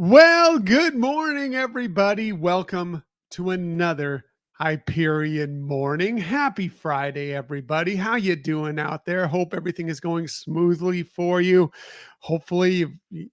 Well, good morning, everybody. Welcome to another Hyperion morning. Happy Friday, everybody. How you doing out there? Hope everything is going smoothly for you. Hopefully,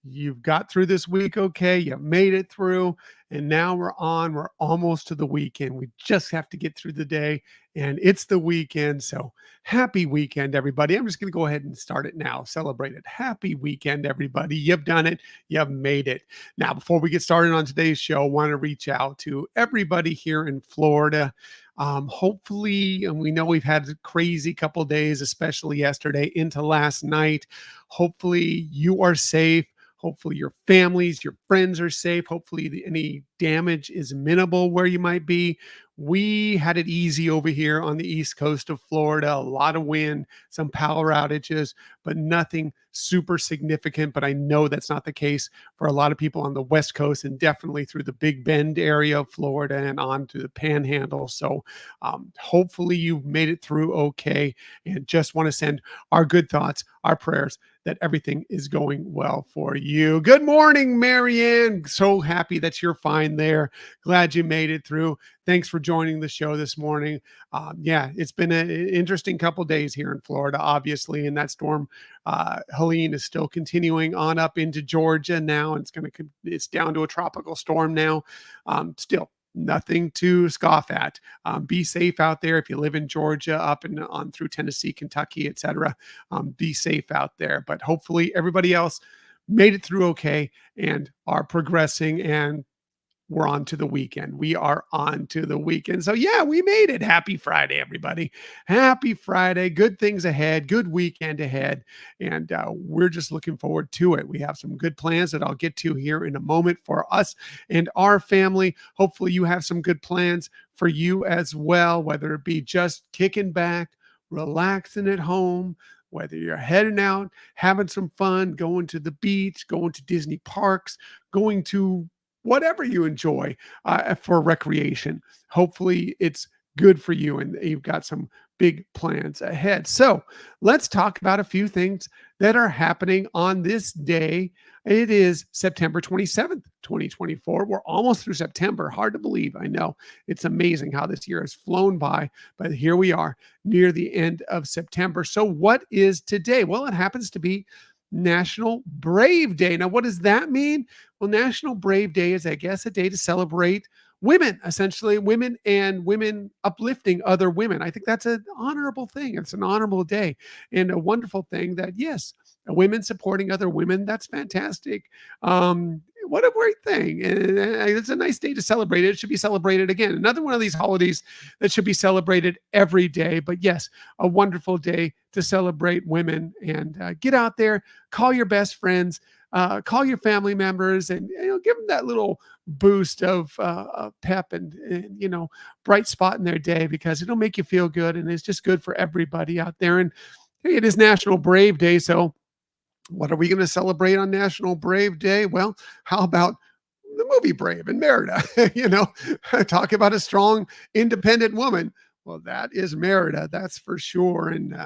you've got through this week okay. You made it through, and now we're on. We're almost to the weekend. We just have to get through the day, and it's the weekend. So happy weekend, everybody. I'm just going to go ahead and start it now. Celebrate it. Happy weekend, everybody. You've done it. You've made it. Now, before we get started on today's show, I want to reach out to everybody here in Florida. Hopefully, and we know we've had a crazy couple days, especially yesterday into last night. Hopefully, you are safe. Hopefully, your families, your friends are safe. Hopefully, any damage is minimal where you might be. We had it easy over here on the east coast of Florida, a lot of wind, some power outages, but nothing super significant. But I know that's not the case for a lot of people on the West Coast and definitely through the Big Bend area of Florida and on to the Panhandle. So hopefully you've made it through okay. And just want to send our good thoughts, our prayers that everything is going well for you. Good morning, Marianne. So happy that you're fine there. Glad you made it through. Thanks for joining the show this morning. Yeah, it's been an interesting couple days here in Florida, obviously, and that storm Helene is still continuing on up into Georgia now. And it's down to a tropical storm now. Still nothing to scoff at. Be safe out there. If you live in Georgia, up and on through Tennessee, Kentucky, etc. Be safe out there. But hopefully everybody else made it through okay and are progressing, and we're on to the weekend. We are on to the weekend. So, yeah, we made it. Happy Friday, everybody. Happy Friday. Good things ahead. Good weekend ahead. And we're just looking forward to it. We have some good plans that I'll get to here in a moment for us and our family. Hopefully, you have some good plans for you as well, whether it be just kicking back, relaxing at home, whether you're heading out, having some fun, going to the beach, going to Disney parks, going to whatever you enjoy for recreation. Hopefully, it's good for you and you've got some big plans ahead. So, let's talk about a few things that are happening on this day. It is September 27th, 2024. We're almost through September. Hard to believe. I know it's amazing how this year has flown by, but here we are near the end of September. So, what is today? Well, it happens to be National Brave Day. Now, what does that mean? Well, National Brave Day is, I guess, a day to celebrate women, essentially women and women uplifting other women. I think that's an honorable thing. It's an honorable day and a wonderful thing that, yes, women supporting other women, that's fantastic. What a great thing. And it's a nice day to celebrate it. It should be celebrated again. Another one of these holidays that should be celebrated every day. But yes, a wonderful day to celebrate women and get out there, call your best friends, call your family members, and give them that little boost of pep and bright spot in their day, because it'll make you feel good and it's just good for everybody out there. And hey, it is National Brave Day, so what are we going to celebrate on National Brave Day? Well, how about the movie Brave and Merida? Talk about a strong, independent woman. Well, that is Merida, that's for sure. And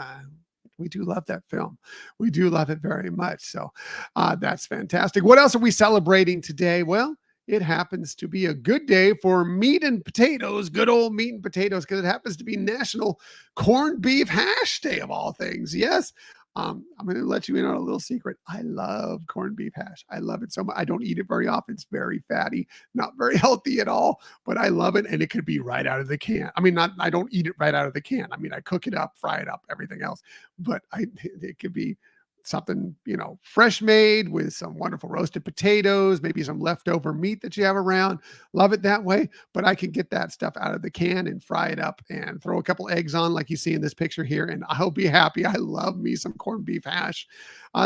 we do love that film. We do love it very much. So that's fantastic. What else are we celebrating today? Well, it happens to be a good day for meat and potatoes, good old meat and potatoes, because it happens to be National Corned Beef Hash Day of all things. Yes. I'm going to let you in on a little secret. I love corned beef hash. I love it so much. I don't eat it very often. It's very fatty, not very healthy at all, but I love it. And it could be right out of the can. I mean, I don't eat it right out of the can. I mean, I cook it up, fry it up, everything else, but it could be something, fresh made with some wonderful roasted potatoes, maybe some leftover meat that you have around. Love it that way. But I can get that stuff out of the can and fry it up and throw a couple eggs on, like you see in this picture here, and I'll be happy. I love me some corned beef hash.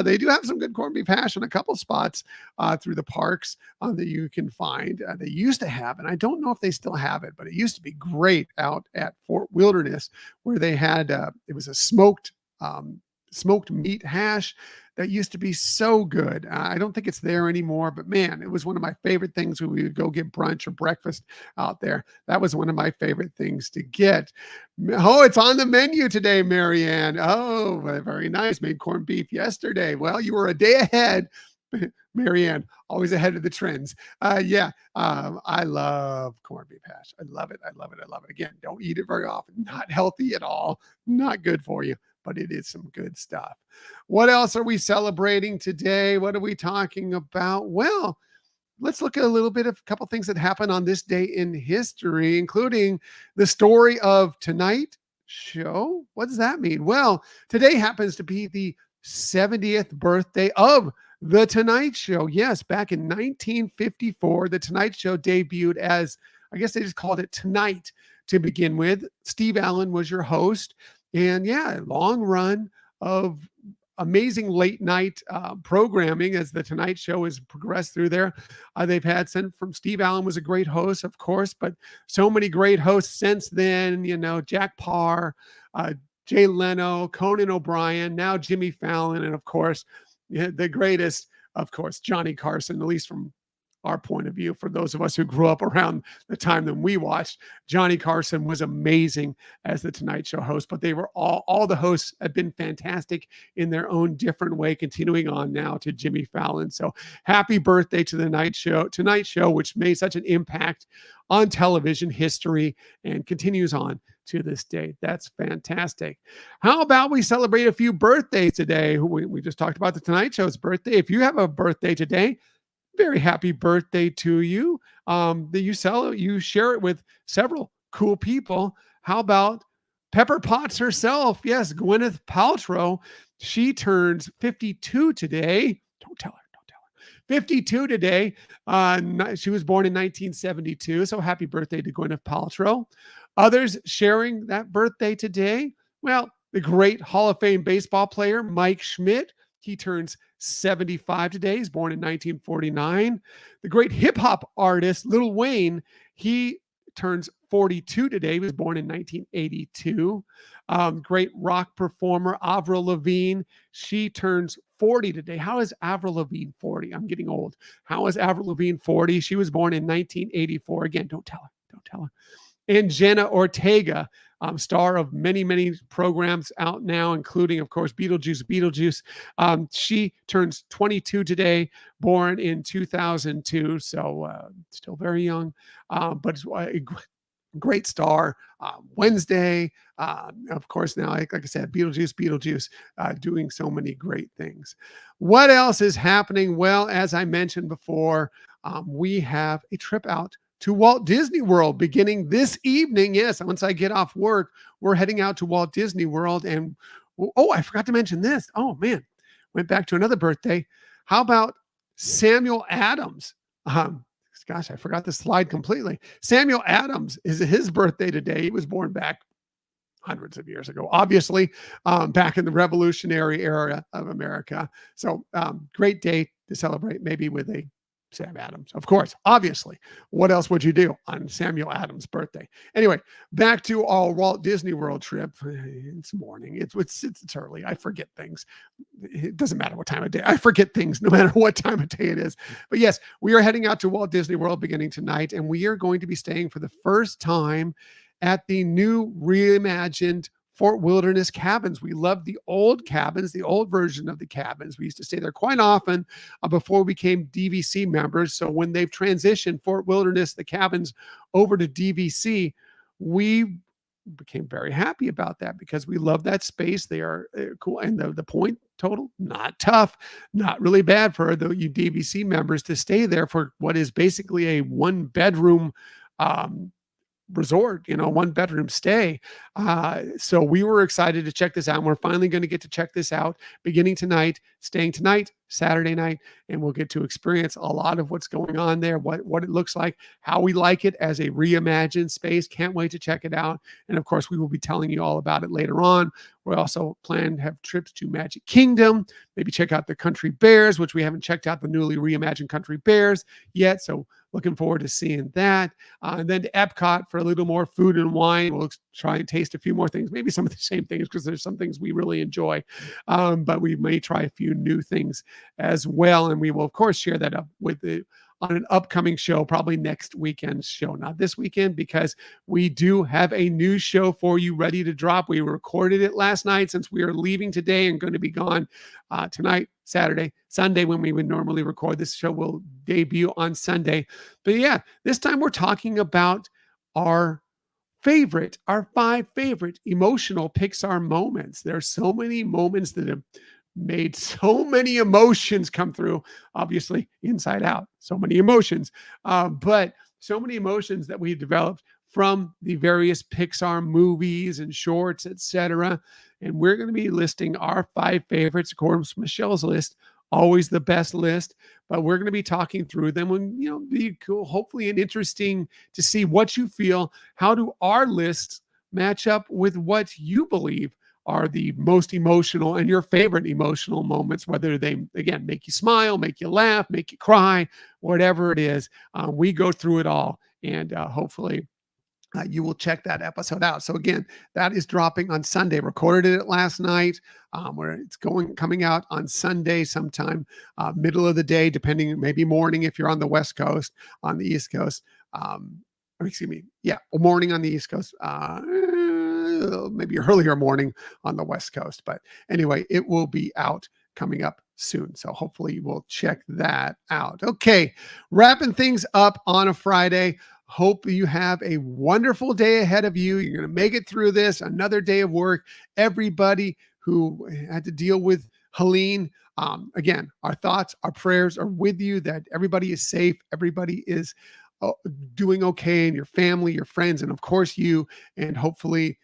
They do have some good corned beef hash in a couple spots through the parks that you can find. They used to have, and I don't know if they still have it, but it used to be great out at Fort Wilderness, where they had it was a smoked meat hash that used to be so good. I don't think it's there anymore, but man, it was one of my favorite things when we would go get brunch or breakfast out there. That was one of my favorite things to get. Oh, it's on the menu today, Marianne. Oh, very nice. Made corned beef yesterday. Well, you were a day ahead. Marianne, always ahead of the trends. I love corned beef hash. I love it. I love it. I love it. Again, don't eat it very often. Not healthy at all. Not good for you, but it is some good stuff. What else are we celebrating today? What are we talking about? Well, let's look at a little bit of a couple things that happened on this day in history, including the story of Tonight Show. What does that mean? Well, today happens to be the 70th birthday of The Tonight Show. Yes, back in 1954, The Tonight Show debuted as, I guess they just called it Tonight to begin with. Steve Allen was your host. And yeah, long run of amazing late night programming as the Tonight Show has progressed through there. They've had from Steve Allen was a great host, of course, but so many great hosts since then. Jack Parr, Jay Leno, Conan O'Brien, now Jimmy Fallon, and of course, the greatest, of course, Johnny Carson, at least from our point of view. For those of us who grew up around the time that we watched, Johnny Carson was amazing as the Tonight Show host, but they were all the hosts have been fantastic in their own different way, continuing on now to Jimmy Fallon. So happy birthday to the Tonight Show, which made such an impact on television history and continues on to this day. That's fantastic. How about we celebrate a few birthdays today? We just talked about the Tonight Show's birthday. If you have a birthday today, very happy birthday to you. That you share it with several cool people. How about Pepper Potts herself? Yes, Gwyneth Paltrow. She turns 52 today. Don't tell her. 52 today. She was born in 1972. So happy birthday to Gwyneth Paltrow. Others sharing that birthday today. Well, the great Hall of Fame baseball player, Mike Schmidt. He turns 75 today. He's born in 1949. The great hip hop artist, Lil Wayne, he turns 42 today. He was born in 1982. Great rock performer, Avril Lavigne. She turns 40 today. How is Avril Lavigne 40? I'm getting old. How is Avril Lavigne 40? She was born in 1984. Again, don't tell her. Don't tell her. And Jenna Ortega, star of many, many programs out now, including, of course, Beetlejuice. She turns 22 today, born in 2002, so still very young, but a great star. Wednesday, of course, now, like I said, Beetlejuice, doing so many great things. What else is happening? Well, as I mentioned before, we have a trip out to Walt Disney World beginning this evening. Yes, once I get off work, we're heading out to Walt Disney World. And I forgot to mention this. Oh man, went back to another birthday. How about Samuel Adams? Gosh, I forgot the slide completely. Samuel Adams is his birthday today. He was born back hundreds of years ago, obviously, back in the Revolutionary era of America. So great day to celebrate, maybe with a Sam Adams, of course, obviously. What else would you do on Samuel Adams' birthday? Anyway, back to our Walt Disney World trip. It's morning. It's early. I forget things. It doesn't matter what time of day. I forget things no matter what time of day it is. But yes, we are heading out to Walt Disney World beginning tonight, and we are going to be staying for the first time at the new reimagined Fort Wilderness cabins. We love the old cabins, the old version of the cabins. We used to stay there quite often before we became DVC members. So when they've transitioned Fort Wilderness, the cabins, over to DVC, we became very happy about that because we love that space. They are cool. And the point total, not tough, not really bad for you DVC members to stay there for what is basically a one-bedroom resort, 1-bedroom stay. So we were excited to check this out. And we're finally going to get to check this out beginning tonight, staying tonight, Saturday night, and we'll get to experience a lot of what's going on there, what it looks like, how we like it as a reimagined space. Can't wait to check it out. And of course, we will be telling you all about it later on. We also plan to have trips to Magic Kingdom, maybe check out the Country Bears, which we haven't checked out the newly reimagined Country Bears yet. So looking forward to seeing that. And then to Epcot for a little more food and wine. We'll try and taste a few more things, maybe some of the same things, because there's some things we really enjoy. But we may try a few new things as well. And we will, of course, share that up with on an upcoming show, probably next weekend's show, not this weekend, because we do have a new show for you ready to drop. We recorded it last night since we are leaving today and going to be gone tonight, Saturday, Sunday, when we would normally record. This show will debut on Sunday. But yeah, this time we're talking about our our 5 favorite emotional Pixar moments. There are so many moments that have made so many emotions come through, obviously inside out, so many emotions, but so many emotions that we've developed from the various Pixar movies and shorts, etc. And we're going to be listing our 5 favorites, of course, Michelle's list, always the best list, but we're going to be talking through them and, be cool, hopefully and interesting to see what you feel. How do our lists match up with what you believe are the most emotional and your favorite emotional moments, whether they, again, make you smile, make you laugh, make you cry, whatever it is. We go through it all, and hopefully you will check that episode out. So again, that is dropping on Sunday. Recorded it last night. Where it's coming out on Sunday sometime, middle of the day, depending, maybe morning if you're on the West Coast. On the East Coast, excuse me, yeah, morning on the East Coast. Maybe earlier morning on the West Coast. But anyway, it will be out coming up soon. So hopefully you will check that out. Okay, wrapping things up on a Friday. Hope you have a wonderful day ahead of you. You're going to make it through this, another day of work. Everybody who had to deal with Helene, again, our thoughts, our prayers are with you, that everybody is safe. Everybody is doing okay, and your family, your friends, and of course you, and hopefully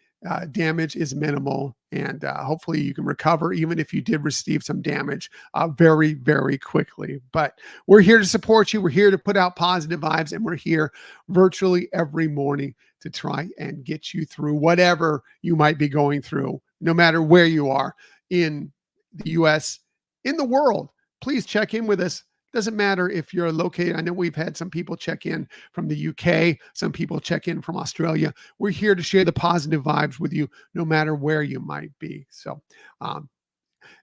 damage is minimal, and hopefully you can recover, even if you did receive some damage, very, very quickly. But we're here to support you. We're here to put out positive vibes, and we're here virtually every morning to try and get you through whatever you might be going through, no matter where you are in the US, in the world. Please check in with us. Doesn't matter if you're located. I know we've had some people check in from the UK, some people check in from Australia. We're here to share the positive vibes with you, no matter where you might be. So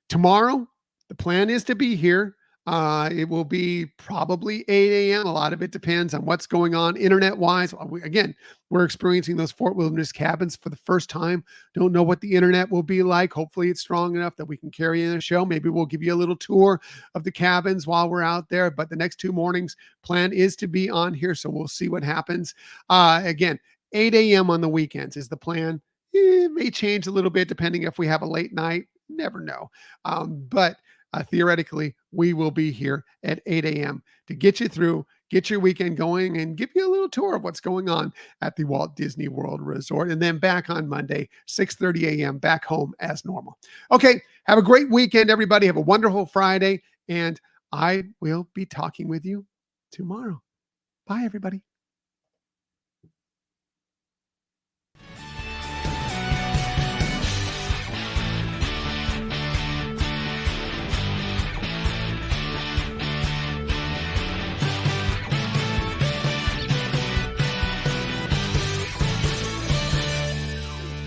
tomorrow, the plan is to be here. It will be probably 8 a.m. A lot of it depends on what's going on internet-wise. Again, we're experiencing those Fort Wilderness cabins for the first time. Don't know what the internet will be like. Hopefully it's strong enough that we can carry in a show. Maybe we'll give you a little tour of the cabins while we're out there. But the next 2 mornings, plan is to be on here. So we'll see what happens. Again, 8 a.m. on the weekends is the plan. It may change a little bit depending if we have a late night. Never know. But theoretically, we will be here at 8 a.m. to get you through, get your weekend going, and give you a little tour of what's going on at the Walt Disney World Resort. And then back on Monday, 6:30 a.m., back home as normal. Okay, have a great weekend, everybody. Have a wonderful Friday, and I will be talking with you tomorrow. Bye, everybody.